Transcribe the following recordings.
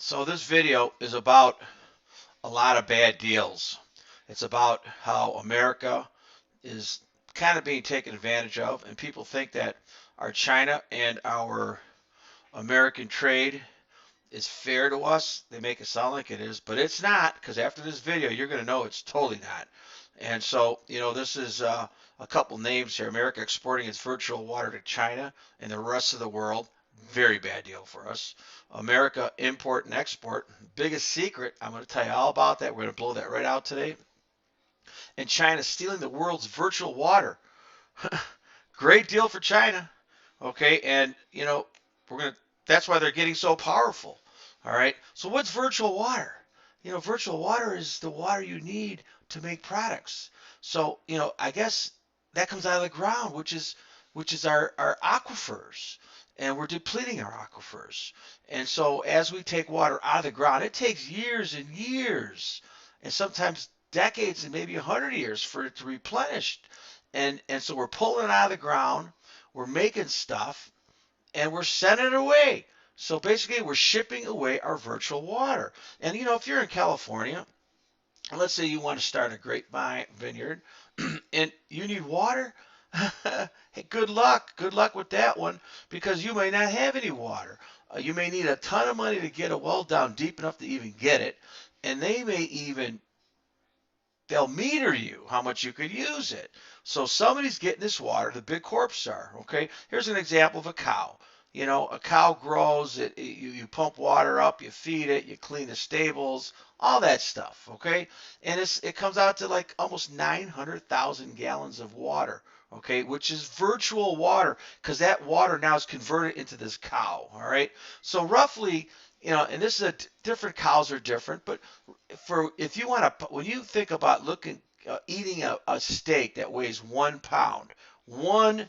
So this video is about a lot of bad deals. It's about how America is kind of being taken advantage of, and people think that our China and our American trade is fair to us. They make it sound like it is, but it's not, because after this video, you're going to know it's totally not. And so, this is a couple names here. America exporting its virtual water to China and the rest of the world. Very bad deal for us. America import and export. Biggest secret. I'm going to tell you all about that. We're going to blow that right out today. And China stealing the world's virtual water. Great deal for China. Okay, and we're gonna. That's why they're getting so powerful. All right. So what's virtual water? Virtual water is the water you need to make products. So I guess that comes out of the ground, which is our aquifers, and we're depleting our aquifers. And so as we take water out of the ground, it takes years and years, and sometimes decades and maybe 100 years for it to replenish. And so we're pulling it out of the ground, we're making stuff, and we're sending it away. So basically, we're shipping away our virtual water. And if you're in California, let's say you want to start a grapevine vineyard, and you need water, hey, good luck. Good luck with that one, because you may not have any water. You may need a ton of money to get a well down deep enough to even get it, and they'll meter you how much you could use it. So somebody's getting this water, the big corps are, okay? Here's an example of a cow. A cow grows, you pump water up, you feed it, you clean the stables, all that stuff, okay? And it comes out to like almost 900,000 gallons of water, okay, which is virtual water, because that water now is converted into this cow, all right? So roughly, and this is different cows are different, but if you want to, when you think about eating a steak that weighs 1 pound, one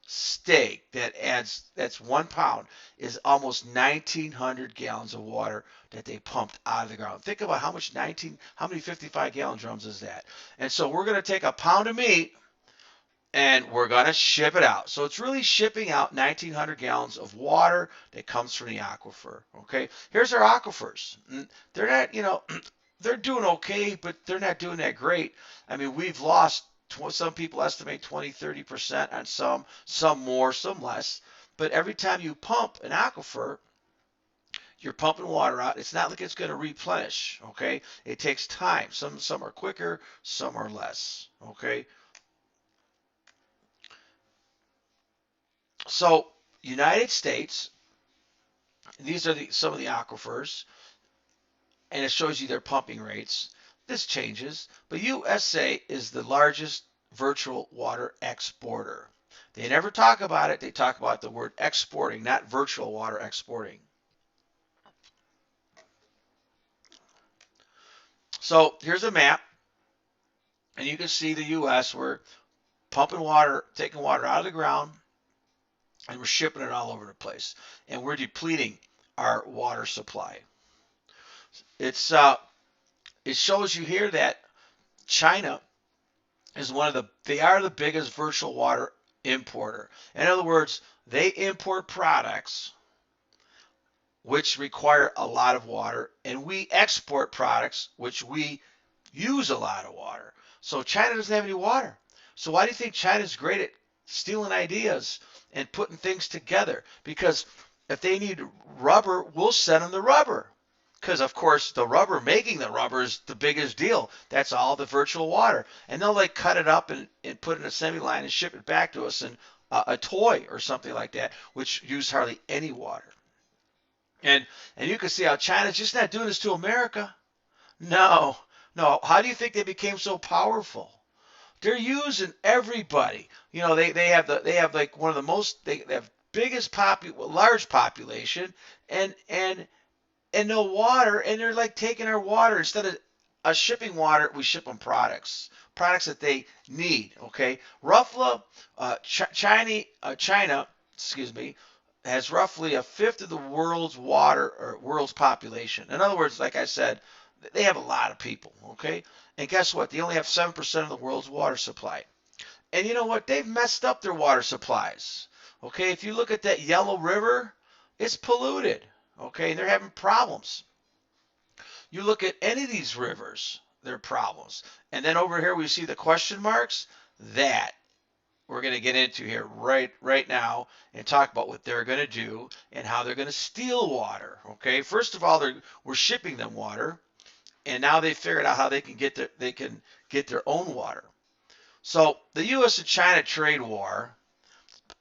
steak that's 1 pound is almost 1,900 gallons of water that they pumped out of the ground. Think about how many 55-gallon drums is that? And so we're going to take a pound of meat and we're going to ship it out. So it's really shipping out 1,900 gallons of water that comes from the aquifer. Okay, here's our aquifers. They're not, they're doing okay, but they're not doing that great. I mean, we've lost, some people estimate 20-30% on some more, some less. But every time you pump an aquifer, you're pumping water out. It's not like it's going to replenish. Okay, it takes time. Some are quicker, some are less. Okay. So, United States, these are some of the aquifers, and it shows you their pumping rates. This changes, but USA is the largest virtual water exporter. They never talk about it. They talk about the word exporting, not virtual water exporting. So here's a map, and you can see the U.S. We're pumping water, taking water out of the ground, and we're shipping it all over the place. And we're depleting our water supply. It shows you here that China is they are the biggest virtual water importer. In other words, they import products which require a lot of water, and we export products which we use a lot of water. So China doesn't have any water. So why do you think China's great at stealing ideas and putting things together? Because if they need rubber, we'll send them the rubber. Because, of course, making the rubber is the biggest deal. That's all the virtual water. And they'll cut it up and put it in a semi-line and ship it back to us in a toy or something like that, which use hardly any water. And you can see how China's just not doing this to America. No, no. How do you think they became so powerful? They're using everybody. They have like one of the most, they have biggest large population, and no water, and they're taking our water. Instead of shipping water, we ship them products that they need. Okay, China, excuse me, has roughly a fifth of the world's population. In other words, like I said, they have a lot of people. Okay, and guess what? They only have 7% of the world's water supply. And you know what? They've messed up their water supplies. Okay, if you look at that Yellow River, it's polluted. Okay, and they're having problems. You look at any of these rivers, there are problems. And then over here we see the question marks. That we're going to get into here right now and talk about what they're going to do and how they're going to steal water. Okay, first of all, we're shipping them water, and now they figured out how they can get their own water. So the U.S. and China trade war,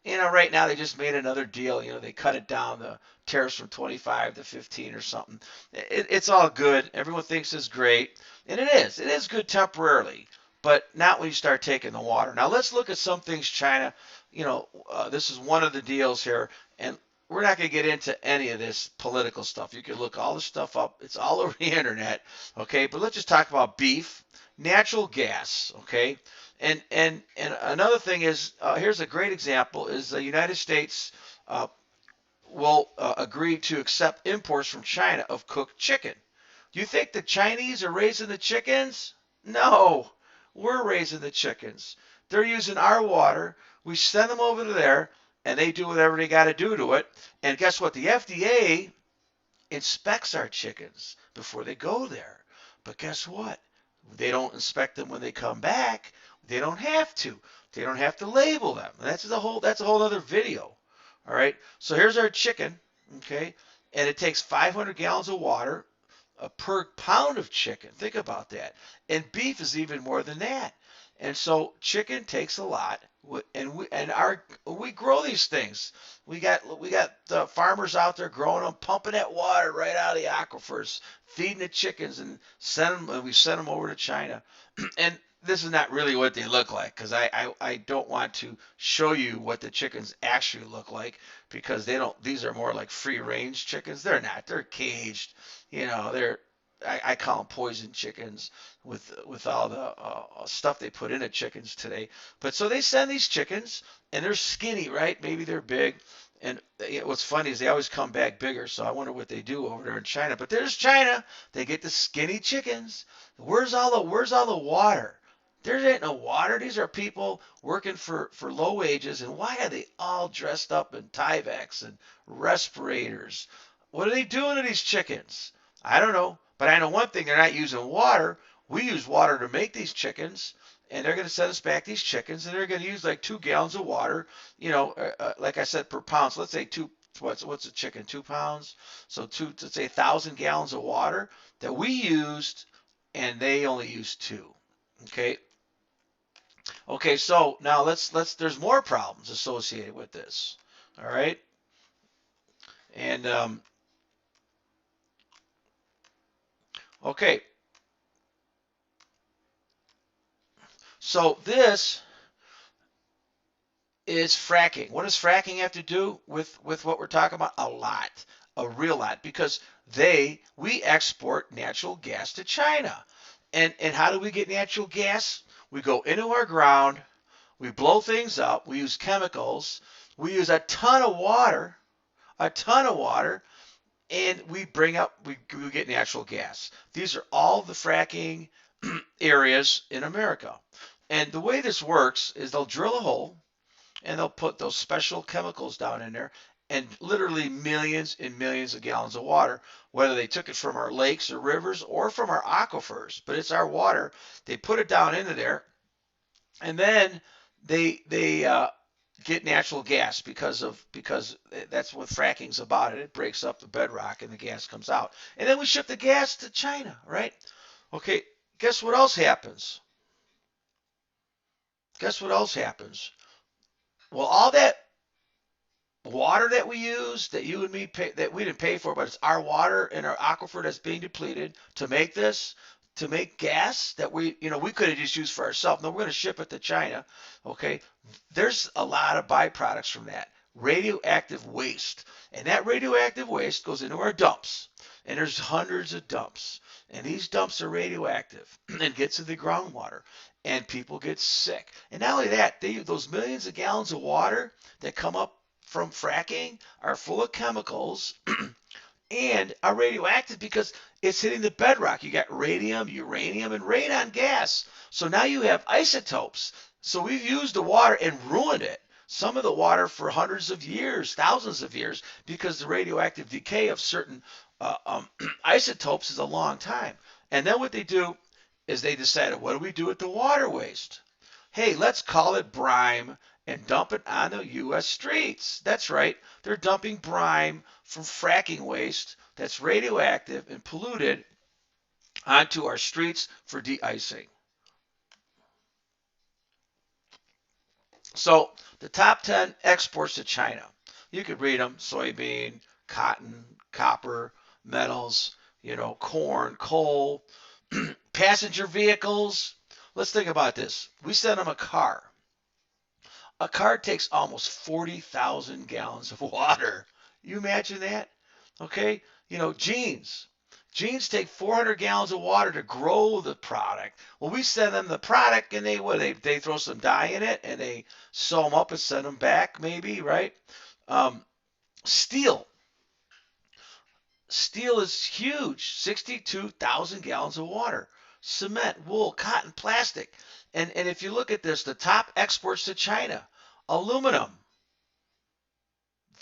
right now they just made another deal. They cut it down, the tariffs from 25 to 15 or something. It's all good. Everyone thinks it's great, and it is. It is good temporarily, but not when you start taking the water. Now let's look at some things China. This is one of the deals here, and we're not going to get into any of this political stuff. You can look all this stuff up. It's all over the internet. Okay, but let's just talk about beef, natural gas. Okay, and another thing is, here's a great example, is the United States will agree to accept imports from China of cooked chicken. Do you think the Chinese are raising the chickens? No, we're raising the chickens. They're using our water. We send them over to there, and they do whatever they got to do to it. And guess what? The FDA inspects our chickens before they go there. But guess what? They don't inspect them when they come back. They don't have to. They don't have to label them. That's a whole other video. All right. So here's our chicken. Okay. And it takes 500 gallons of water per pound of chicken. Think about that. And beef is even more than that. And so chicken takes a lot, and we grow these things. We got the farmers out there growing them, pumping that water right out of the aquifers, feeding the chickens, and we send them over to China. And this is not really what they look like, because I don't want to show you what the chickens actually look like, because these are more like free range chickens. They're not. They're caged. I call them poison chickens with all the stuff they put into chickens today. But so they send these chickens, and they're skinny, right? Maybe they're big. And what's funny is they always come back bigger. So I wonder what they do over there in China. But there's China. They get the skinny chickens. Where's all the water? There ain't no water. These are people working for low wages. And why are they all dressed up in Tyveks and respirators? What are they doing to these chickens? I don't know. But I know one thing, they're not using water. We use water to make these chickens, and they're going to send us back these chickens, and they're going to use like 2 gallons of water, like I said, per pound. So let's say what's a chicken, 2 pounds? So let's say 1,000 gallons of water that we used, and they only used 2. Okay. Okay, so now there's more problems associated with this. All right. And, okay. So this is fracking. What does fracking have to do with what we're talking about? A lot, a real lot, because we export natural gas to China. And how do we get natural gas? We go into our ground, we blow things up, we use chemicals, we use a ton of water, and we get natural gas. These are all the fracking areas in America. And the way this works is they'll drill a hole, and they'll put those special chemicals down in there, and literally millions and millions of gallons of water, whether they took it from our lakes or rivers or from our aquifers, but it's our water. They put it down into there, and then they get natural gas because that's what fracking's about. It breaks up the bedrock and the gas comes out, and then we ship the gas to China, right? Okay, guess what else happens? Well, all that water that we use, that you and me pay, that we didn't pay for, but it's our water in our aquifer that's being depleted to make gas that we could have just used for ourselves. No, we're going to ship it to China. Okay, there's a lot of byproducts from that radioactive waste, and that radioactive waste goes into our dumps, and there's hundreds of dumps, and these dumps are radioactive and gets in the groundwater, and people get sick. And not only that, those millions of gallons of water that come up from fracking are full of chemicals and are radioactive because it's hitting the bedrock. You got radium, uranium, and radon gas. So now you have isotopes. So we've used the water and ruined it. some of the water for hundreds of years, thousands of years, because the radioactive decay of certain isotopes is a long time. And then what they do is they decided, what do we do with the water waste? Hey, let's call it brine and dump it on the U.S. streets. That's right. They're dumping brine from fracking waste that's radioactive and polluted onto our streets for de-icing. So the top 10 exports to China. You could read them: soybean, cotton, copper, metals, corn, coal, passenger vehicles. Let's think about this. We send them a car. A car takes almost 40,000 gallons of water. You imagine that? Okay? Jeans. Jeans take 400 gallons of water to grow the product. Well, we send them the product, and they throw some dye in it, and they sew them up and send them back, maybe, right? Steel. Steel is huge, 62,000 gallons of water. Cement, wool, cotton, plastic. And if you look at this, the top exports to China: aluminum,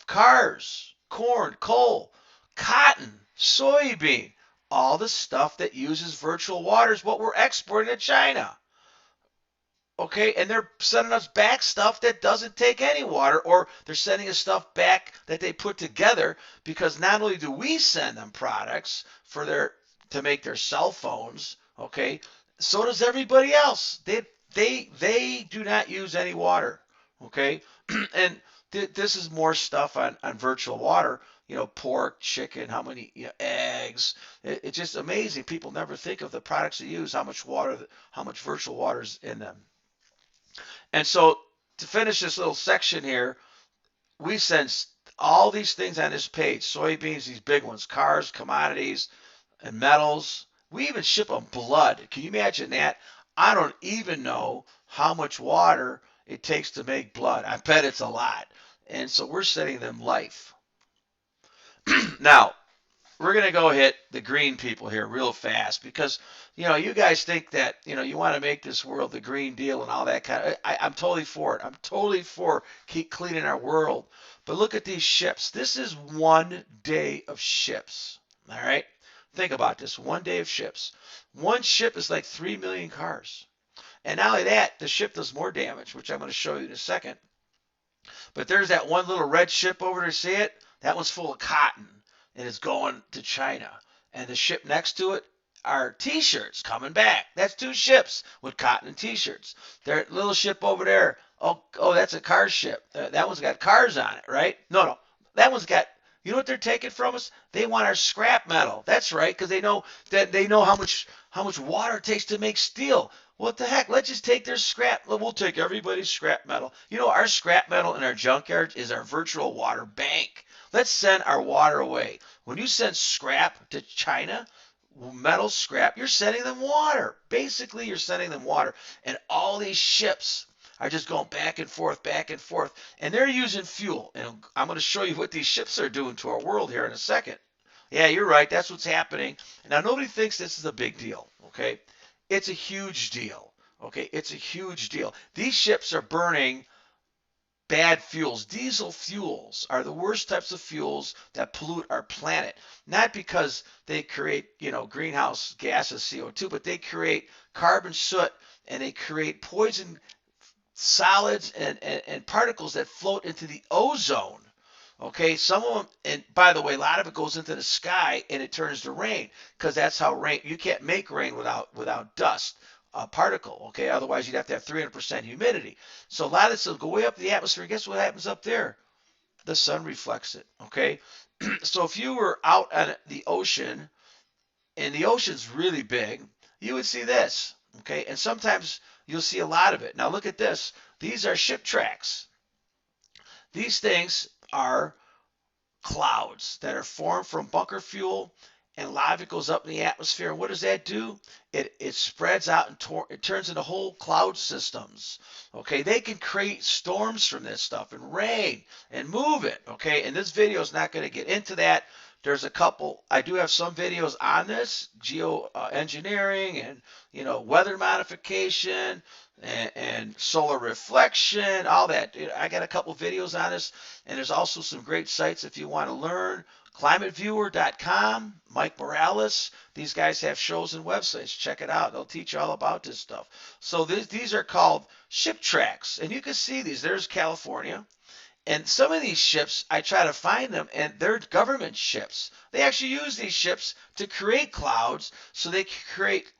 cars, corn, coal, cotton, soybean. All the stuff that uses virtual water is what we're exporting to China. Okay, and they're sending us back stuff that doesn't take any water, or they're sending us stuff back that they put together, because not only do we send them products to make their cell phones, okay, so does everybody else. They do not use any water, okay, and this is more stuff on virtual water. Pork, chicken, how many eggs. It's just amazing. People never think of the products they use, how much virtual water is in them. And so to finish this little section here, we send all these things on this page: soybeans, these big ones, cars, commodities, and metals. We even ship them blood. Can you imagine that? I don't even know how much water it takes to make blood. I bet it's a lot. And so we're sending them life. Now, we're going to go hit the green people here real fast, because you guys think that you want to make this world the Green Deal and all that kind of. I'm totally for it. I'm totally for keep cleaning our world. But look at these ships. This is 1 day of ships. All right, think about this: 1 day of ships. One ship is like 3 million cars. And not only that, the ship does more damage, which I'm going to show you in a second. But there's that one little red ship over there. See it? That one's full of cotton, and it's going to China. And the ship next to it are T-shirts coming back. That's 2 ships with cotton and T-shirts. That little ship over there, oh, that's a car ship. That one's got cars on it, right? No. That one's got, you know what they're taking from us? They want our scrap metal. That's right, because they know how much water it takes to make steel. What the heck? Let's just take their scrap. We'll take everybody's scrap metal. Our scrap metal in our junkyard is our virtual water bank. Let's send our water away. When you send scrap to China, metal scrap, you're sending them water. Basically, you're sending them water. And all these ships are just going back and forth, back and forth. And they're using fuel. And I'm going to show you what these ships are doing to our world here in a second. Yeah, you're right. That's what's happening. Now, nobody thinks this is a big deal, okay? It's a huge deal, okay? It's a huge deal. These ships are burning bad fuels. Diesel fuels are the worst types of fuels that pollute our planet. Not because they create, greenhouse gases, CO2, but they create carbon soot, and they create poison solids and particles that float into the ozone. Okay, some of them, and by the way, a lot of it goes into the sky and it turns to rain, because that's how rain. You can't make rain without dust, particle. Okay, otherwise you'd have to have 300% humidity. So a lot of this will go way up the atmosphere. Guess what happens up there? The sun reflects it. Okay, so if you were out on the ocean, and the ocean's really big, you would see this. Okay, and sometimes you'll see a lot of it. Now look at this. These are ship tracks. These things are clouds that are formed from bunker fuel, and a lot of it goes up in the atmosphere. And what does that do? It spreads out and it turns into whole cloud systems. Okay, they can create storms from this stuff and rain and move it. Okay, and this video is not going to get into that. There's a couple. I do have some videos on this geoengineering and weather modification. and solar reflection, all that. I got a couple videos on this, and there's also some great sites if you want to learn. ClimateViewer.com, Mike Morales. These guys have shows and websites. Check it out. They'll teach you all about this stuff. So these are called ship tracks, and you can see these. There's California. And some of these ships, I try to find them, and they're government ships. They actually use these ships to create clouds so they can create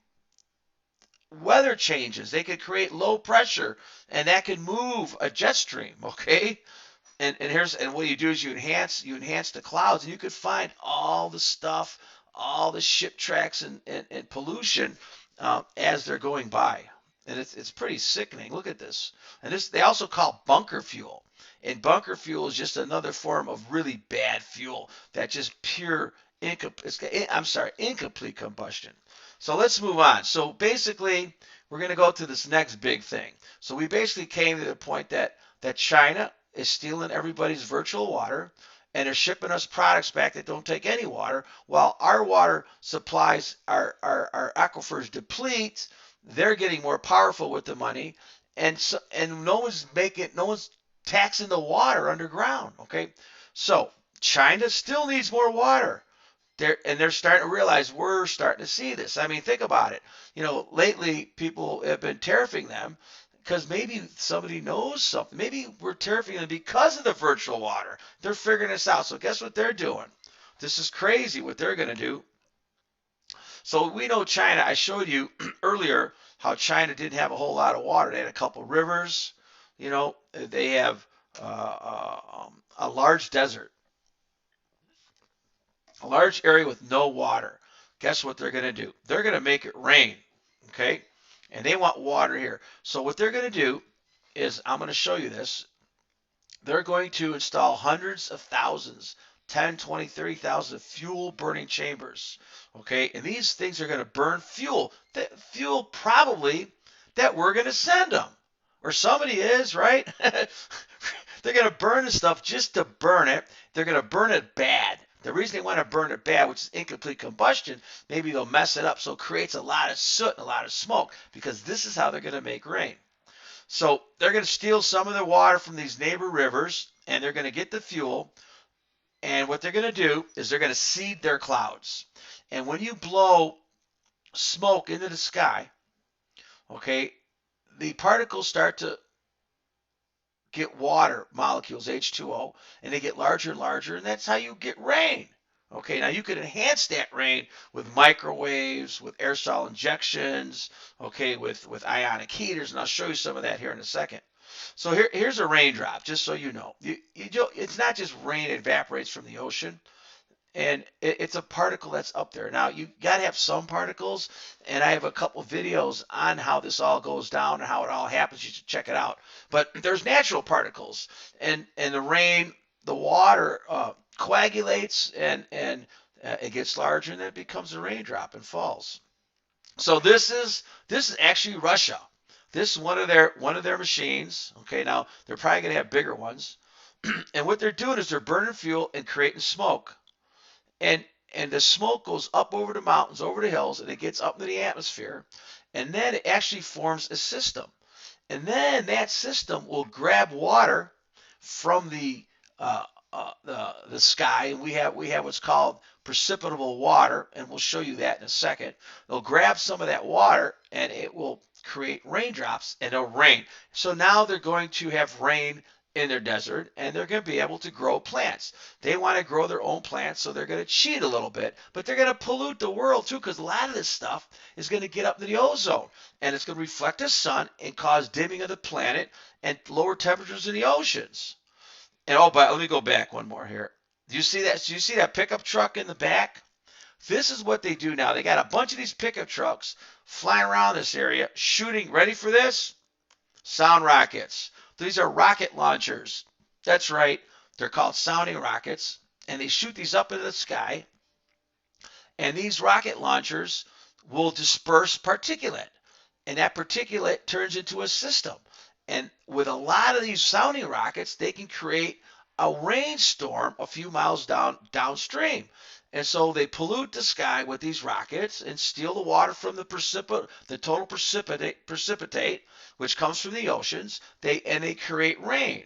weather changes. They could create low pressure, and that can move a jet stream, okay? And what you do is you enhance the clouds, and you could find all the stuff, all the ship tracks and pollution as they're going by. And it's pretty sickening. Look at this. And this they also call bunker fuel. And bunker fuel is just another form of really bad fuel that just pure incomplete combustion. So let's move on. So basically, we're going to go to this next big thing. So we basically came to the point that China is stealing everybody's virtual water, and they're shipping us products back that don't take any water, while our water supplies, our aquifers deplete. They're getting more powerful with the money, and no one's taxing the water underground. Okay, so China still needs more water. They're starting to realize we're starting to see this. I mean, think about it. Lately people have been tariffing them because maybe somebody knows something. Maybe we're tariffing them because of the virtual water. They're figuring this out. So guess what they're doing? This is crazy what they're going to do. So we know China. I showed you earlier how China didn't have a whole lot of water. They had a couple rivers. They have a large desert, a large area with no water. Guess what they're going to do? They're going to make it rain, okay? And they want water here. So what they're going to do is, I'm going to show you this. They're going to install hundreds of thousands, 10, 20, 30,000 fuel burning chambers, okay? And these things are going to burn fuel, fuel probably that we're going to send them. Or somebody is, right? They're going to burn the stuff just to burn it. They're going to burn it bad. The reason they want to burn it bad, which is incomplete combustion, maybe they'll mess it up so it creates a lot of soot and a lot of smoke, because this is how they're going to make rain. So they're going to steal some of the water from these neighbor rivers, and they're going to get the fuel. And what they're going to do is they're going to seed their clouds. And when you blow smoke into the sky, okay, the particles start to get water molecules, H2O, and they get larger and larger, and that's how you get rain. Okay, now you can enhance that rain with microwaves, with aerosol injections, okay, with ionic heaters, and I'll show you some of that here in a second. So here's a raindrop, just so you know. It's not just rain evaporates from the ocean. And it's a particle that's up there. Now, you got to have some particles, and I have a couple videos on how this all goes down and how it all happens. You should check it out. But there's natural particles, and the rain, the water coagulates, and it gets larger, and then it becomes a raindrop and falls. So this is actually Russia. This is one of their machines. Okay, now they're probably going to have bigger ones. And what they're doing is they're burning fuel and creating smoke. And the smoke goes up over the mountains, over the hills, and it gets up into the atmosphere. And then it actually forms a system. And then that system will grab water from the sky, and we have what's called precipitable water, and we'll show you that in a second. They'll grab some of that water, and it will create raindrops, and it'll rain. So now they're going to have rain in their desert, and they're going to be able to grow plants. They want to grow their own plants, so they're going to cheat a little bit, but they're going to pollute the world too, because a lot of this stuff is going to get up to the ozone, and it's going to reflect the sun and cause dimming of the planet and lower temperatures in the oceans. And but let me go back one more here. Do you see that? Do you see that pickup truck in the back? This is what they do now. They got a bunch of these pickup trucks flying around this area, shooting. Ready for this? Sound rockets. These are rocket launchers. That's right. They're called sounding rockets, and they shoot these up into the sky. And these rocket launchers will disperse particulate, and that particulate turns into a system. And with a lot of these sounding rockets, they can create a rainstorm a few miles downstream. And so they pollute the sky with these rockets and steal the water from the total precipitate, which comes from the oceans. They create rain.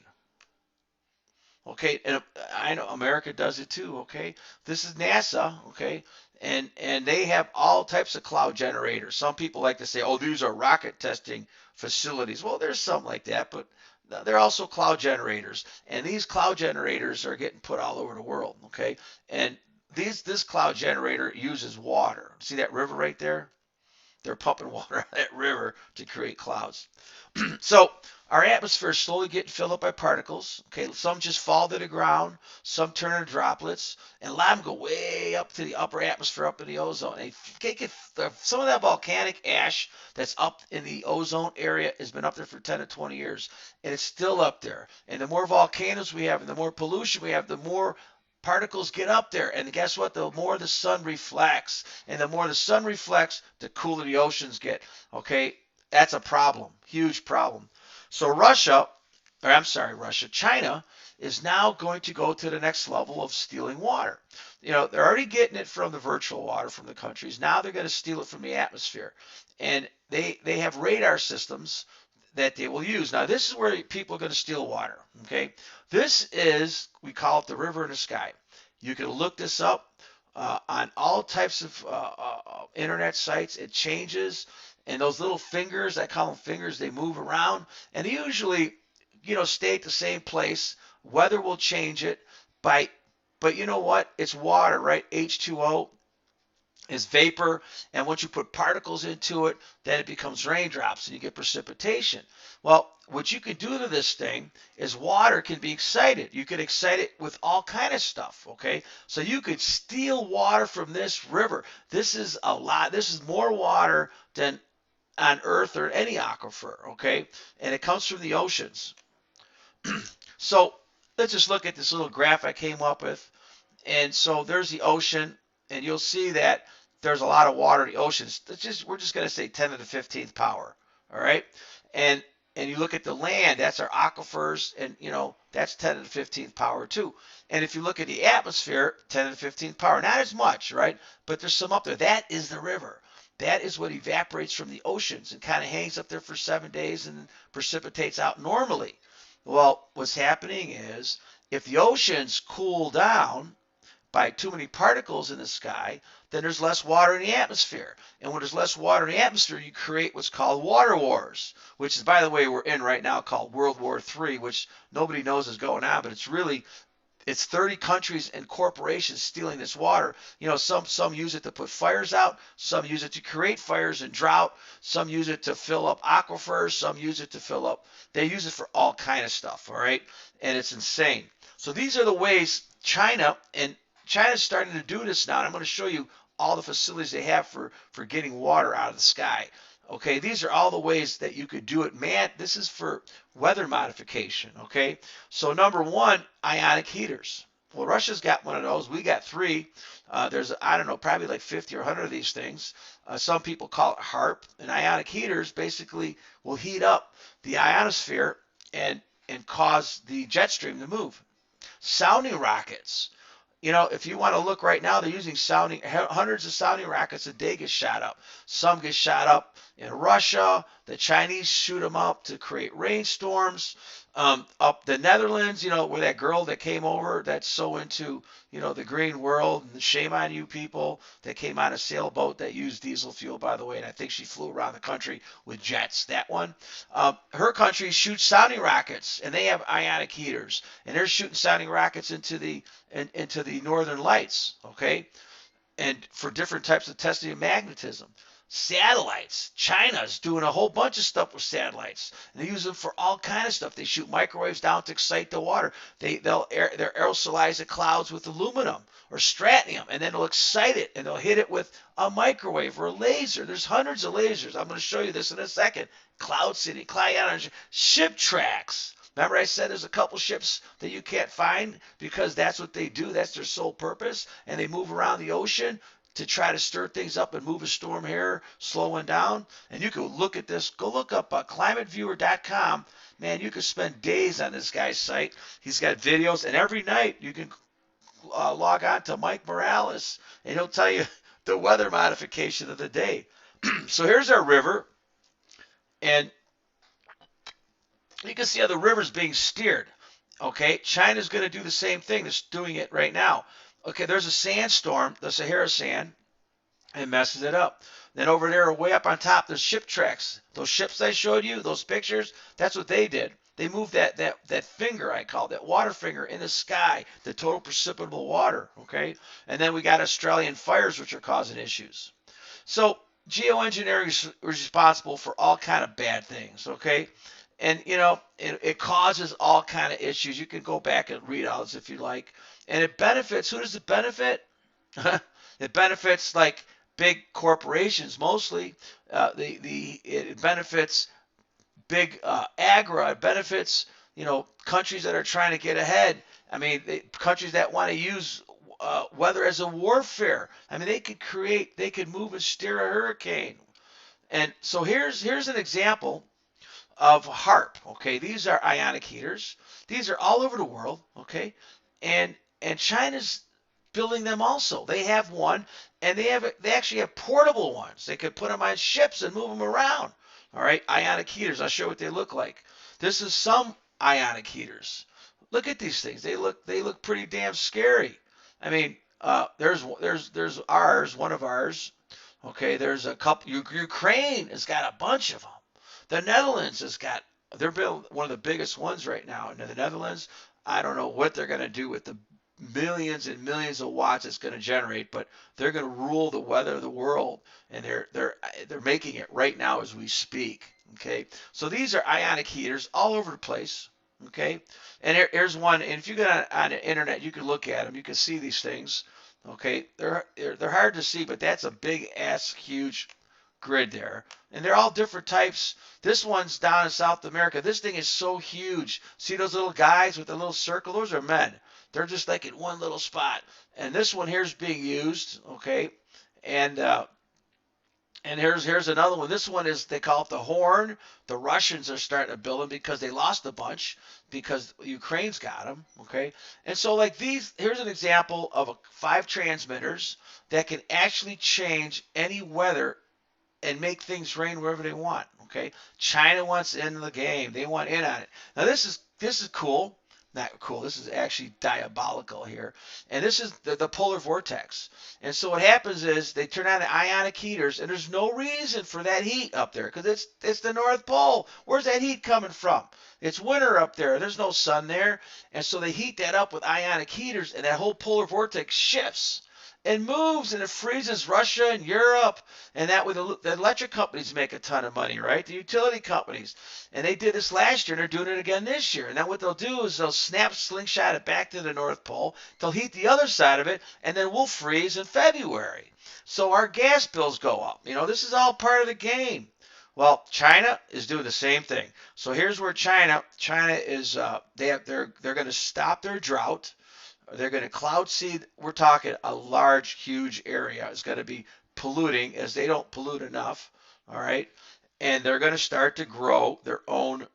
Okay, and I know America does it too. Okay, this is NASA. Okay, and they have all types of cloud generators. Some people like to say, oh, these are rocket testing facilities. Well, there's some like that, but they're also cloud generators, and these cloud generators are getting put all over the world. Okay, and this cloud generator uses water. See that river right there? They're pumping water out of that river to create clouds. So our atmosphere is slowly getting filled up by particles. Okay, some just fall to the ground, some turn into droplets, and a lot of them go way up to the upper atmosphere, up in the ozone. And some of that volcanic ash that's up in the ozone area has been up there for 10 to 20 years, and it's still up there. And the more volcanoes we have, and the more pollution we have, the more particles get up there, and guess what? The more the sun reflects, and the more the sun reflects, the cooler the oceans get. Okay, that's a problem, huge problem. So China is now going to go to the next level of stealing water. You know, they're already getting it from the virtual water from the countries. Now they're going to steal it from the atmosphere, and they have radar systems that they will use. Now, this is where people are going to steal water. Okay, this is, we call it the river in the sky. You can look this up on all types of internet sites. It changes, and those little fingers, I call them fingers, they move around, and they usually, stay at the same place. Weather will change it by, but you know what? It's water, right? H2O is vapor, and once you put particles into it, then it becomes raindrops and you get precipitation. Well, what you can do to this thing is water can be excited. You can excite it with all kind of stuff, okay? So you could steal water from this river. This is a lot. This is more water than on Earth or any aquifer, okay? And it comes from the oceans. So let's just look at this little graph I came up with. And so there's the ocean, and you'll see that there's a lot of water in the oceans. We're just going to say 10 to the 15th power, all right? And you look at the land, that's our aquifers, and that's 10 to the 15th power too. And if you look at the atmosphere, 10 to the 15th power, not as much, right? But there's some up there. That is the river. That is what evaporates from the oceans and kind of hangs up there for 7 days and precipitates out normally. Well, what's happening is if the oceans cool down by too many particles in the sky, then there's less water in the atmosphere. And when there's less water in the atmosphere, you create what's called water wars, which is, by the way, we're in right now, called World War III, which nobody knows is going on, but it's 30 countries and corporations stealing this water. Some use it to put fires out, some use it to create fires and drought, some use it to fill up aquifers, some use it to fill up, they use it for all kind of stuff, all right? And it's insane. So these are the ways China's starting to do this now. And I'm going to show you all the facilities they have for getting water out of the sky. Okay, these are all the ways that you could do it. Man, this is for weather modification. Okay, so number one, ionic heaters. Well, Russia's got one of those. We got three. There's, I don't know, probably like 50 or 100 of these things. Some people call it HARP. And ionic heaters basically will heat up the ionosphere and cause the jet stream to move. Sounding rockets. If you want to look right now, they're using hundreds of sounding rockets a day get shot up. Some get shot up in Russia. The Chinese shoot them up to create rainstorms. Up the Netherlands, where that girl that came over that's so into, the green world, and shame on you people that came on a sailboat that used diesel fuel, by the way, and I think she flew around the country with jets, that one. Her country shoots sounding rockets, and they have ionic heaters, and they're shooting sounding rockets into the northern lights, okay, and for different types of testing of magnetism. Satellites. China's doing a whole bunch of stuff with satellites. And they use them for all kind of stuff. They shoot microwaves down to excite the water. They'll aerosolize the clouds with aluminum or strontium, and then they'll excite it, and they'll hit it with a microwave or a laser. There's hundreds of lasers. I'm going to show you this in a second. Cloud City, ship tracks. Remember I said there's a couple ships that you can't find because that's what they do. That's their sole purpose. And they move around the ocean to try to stir things up and move a storm here, slowing down. And you can look at this. Go look up climateviewer.com. Man, you can spend days on this guy's site. He's got videos, and every night you can log on to Mike Morales, and he'll tell you the weather modification of the day. So here's our river, and you can see how the river's being steered. Okay, China's going to do the same thing. It's doing it right now. Okay, there's a sandstorm, the Sahara sand, and messes it up. Then over there, way up on top, there's ship tracks. Those ships I showed you, those pictures, that's what they did. They moved that finger, I call it, that water finger in the sky, the total precipitable water. Okay, and then we got Australian fires, which are causing issues. So geoengineering is responsible for all kind of bad things. Okay, and it causes all kind of issues. You can go back and read all this if you like, and it benefits. Who does it benefit? It benefits like big corporations mostly. It benefits big agri. It benefits countries that are trying to get ahead. I mean, countries that want to use weather as a warfare. I mean, they could move and steer a hurricane. And so here's an example of HARP. Okay, these are ionic heaters. These are all over the world. Okay, and China's building them also. They have one, and they actually have portable ones. They could put them on ships and move them around. All right, ionic heaters. I'll show you what they look like. This is some ionic heaters. Look at these things. They look pretty damn scary. I mean, there's ours, one of ours. Okay, there's a couple. Ukraine has got a bunch of them. The Netherlands has got. They're building one of the biggest ones right now. In the Netherlands, I don't know what they're going to do with the millions and millions of watts it's going to generate, but they're going to rule the weather of the world, and they're making it right now as we speak. Okay, so these are ionic heaters all over the place. Okay, and here's one. And if you get on the internet, you can look at them. You can see these things. Okay, they're hard to see, but that's a big ass huge grid there. And they're all different types. This one's down in South America. This thing is so huge. See those little guys with the little circle? Those are men. They're just like in one little spot. And this one here is being used, okay? And here's another one. This one is, they call it the Horn. The Russians are starting to build them because they lost a bunch because Ukraine's got them, okay? And so like these, here's an example of 5 transmitters that can actually change any weather and make things rain wherever they want. Okay, China wants in the game. They want in on it. Now this is cool. Not cool. This is actually diabolical here. And this is the polar vortex. And so what happens is they turn on the ionic heaters, and there's no reason for that heat up there because it's the North Pole. Where's that heat coming from? It's winter up there. There's no sun there. And so they heat that up with ionic heaters, and that whole polar vortex shifts and moves, and it freezes Russia and Europe, and that way the electric companies make a ton of money, right? The utility companies. And they did this last year, and they're doing it again this year. And then what they'll do is they'll slingshot it back to the North Pole. They'll heat the other side of it, and then we'll freeze in February. So our gas bills go up. This is all part of the game. Well, China is doing the same thing. So here's where China is they're going to stop their drought. They're going to cloud seed. We're talking a large, huge area is going to be polluting as they don't pollute enough. All right. And they're going to start to grow their own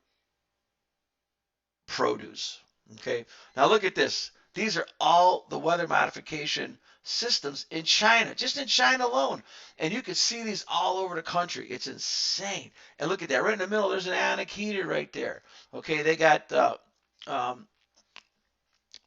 produce. Okay. Now look at this. These are all the weather modification systems in China, just in China alone. And you can see these all over the country. It's insane. And look at that. Right in the middle, there's an ionic heater right there. Okay. They got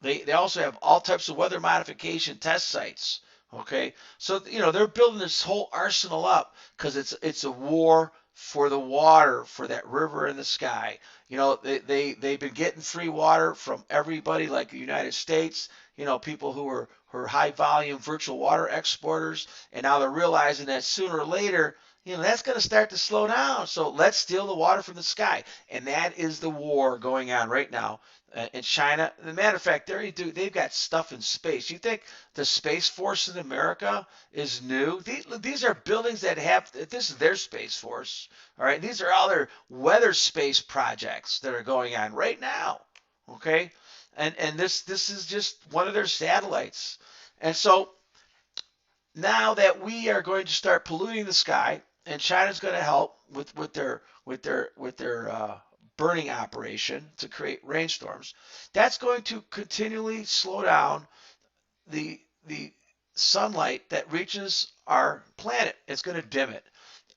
They also have all types of weather modification test sites. Okay, so they're building this whole arsenal up because it's a war for the water, for that river in the sky. They've been getting free water from everybody, like the United States. People who are high volume virtual water exporters, and now they're realizing that sooner or later, that's going to start to slow down. So let's steal the water from the sky, and that is the war going on right now in China. As a matter of fact, they've got stuff in space. You think the Space Force in America is new? These are buildings that this is their Space Force. All right, these are all their weather space projects that are going on right now. Okay, and this is just one of their satellites. And so now that we are going to start polluting the sky, and China's going to help with their burning operation to create rainstorms, that's going to continually slow down the sunlight that reaches our planet. It's going to dim it.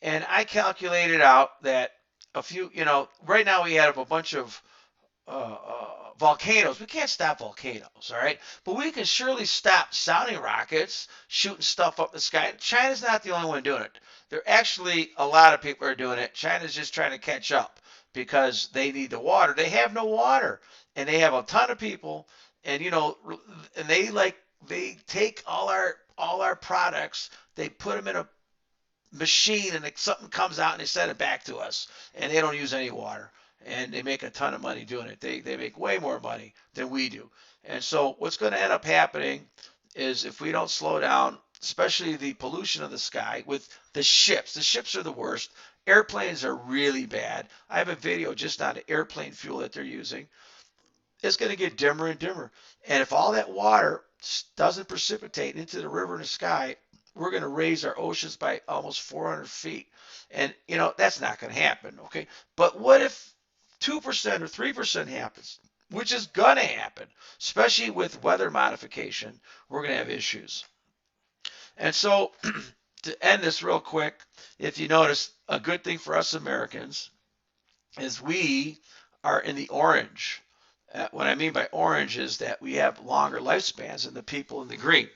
And I calculated out that right now we have a bunch of volcanoes. We can't stop volcanoes, all right? But we can surely stop sounding rockets, shooting stuff up the sky. China's not the only one doing it. There actually a lot of people are doing it. China's just trying to catch up because they need the water. They have no water, and they have a ton of people, and and they take all our products, they put them in a machine, and something comes out and they send it back to us, and they don't use any water, and they make a ton of money doing it. They make way more money than we do. And so what's going to end up happening is, if we don't slow down, especially the pollution of the sky with the ships are the worst. Airplanes are really bad. I have a video just on the airplane fuel that they're using. It's going to get dimmer and dimmer. And if all that water doesn't precipitate into the river and the sky, we're going to raise our oceans by almost 400 feet. And, that's not going to happen, okay? But what if 2% or 3% happens, which is going to happen, especially with weather modification? We're going to have issues. And so, to end this real quick, if you notice, a good thing for us Americans is we are in the orange. What I mean by orange is that we have longer lifespans than the people in the green.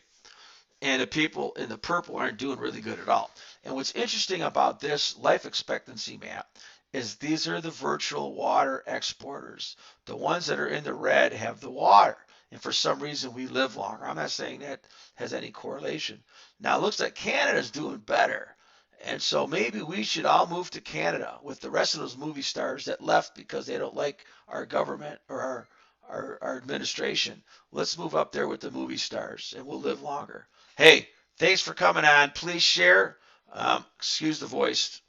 And the people in the purple aren't doing really good at all. And what's interesting about this life expectancy map is these are the virtual water exporters. The ones that are in the red have the water. And for some reason, we live longer. I'm not saying that has any correlation. Now, it looks like Canada's doing better. And so maybe we should all move to Canada with the rest of those movie stars that left because they don't like our government or our administration. Let's move up there with the movie stars, and we'll live longer. Hey, thanks for coming on. Please share. Excuse the voice.